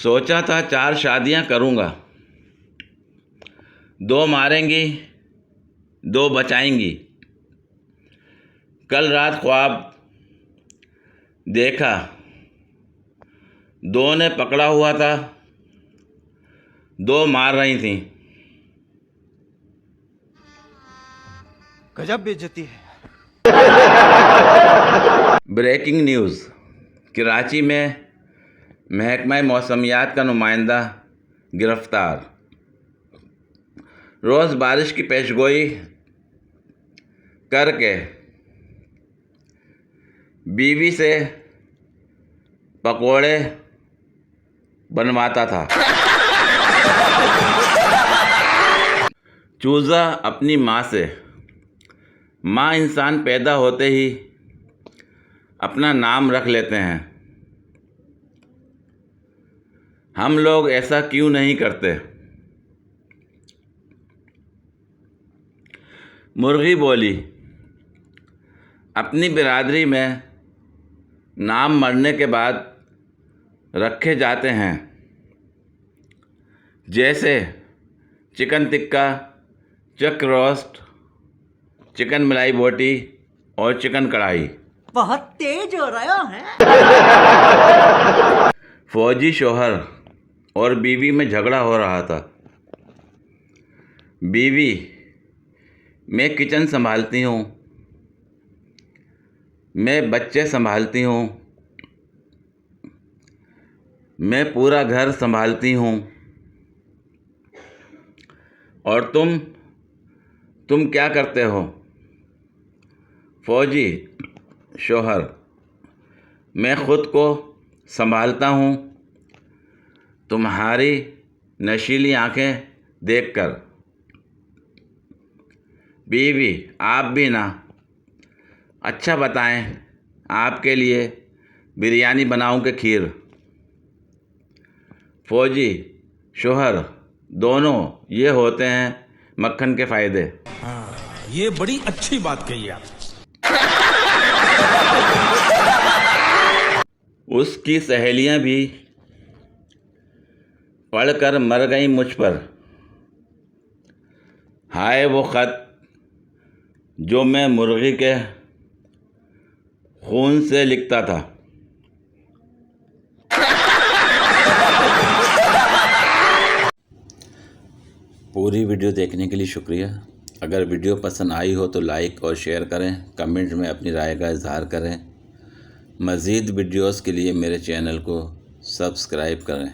सोचा था 4 शादियां करूंगा, 2 मारेंगी 2 बचाएंगी। कल रात ख्वाब देखा, 2 ने पकड़ा हुआ था, 2 मार रही थीं। गजब बेइज्जती है। Breaking news. कराची में महकमा मौसमियात का नुमाइंदा गिरफ्तार। रोज़ बारिश की पेशगोई करके बीवी से पकोड़े बनवाता था। चूज़ा अपनी माँ से। माँ इंसान पैदा होते ही अपना नाम रख लेते हैं। हम लोग ऐसा क्यों नहीं करते? मुर्गी बोली, अपनी बिरादरी में नाम मरने के बाद रखे जाते हैं, जैसे चिकन टिक्का, चक रोस्ट, चिकन मलाई बोटी और चिकन कढ़ाई। बहुत तेज हो रहा है। फौजी शौहर और बीवी में झगड़ा हो रहा था। बीवी, मैं किचन संभालती हूँ, मैं बच्चे संभालती हूँ, मैं पूरा घर संभालती हूँ, और तुम क्या करते हो? फौजी शौहर, मैं खुद को संभालता हूँ, तुम्हारी नशीली आंखें देखकर। बीवी, आप भी ना। अच्छा बताएं, आपके लिए बिरयानी बनाऊं कि खीर? फौजी शौहर, दोनों ये होते हैं मक्खन के फ़ायदे। ये बड़ी अच्छी बात कही आप। उसकी सहेलियां भी पढ़कर मर गई मुझ पर। हाय वो ख़त जो मैं मुर्गी के खून से लिखता था। पूरी वीडियो देखने के लिए शुक्रिया। अगर वीडियो पसंद आई हो तो लाइक और शेयर करें, कमेंट में अपनी राय का इजहार करें। मज़ीद वीडियोस के लिए मेरे चैनल को सब्सक्राइब करें।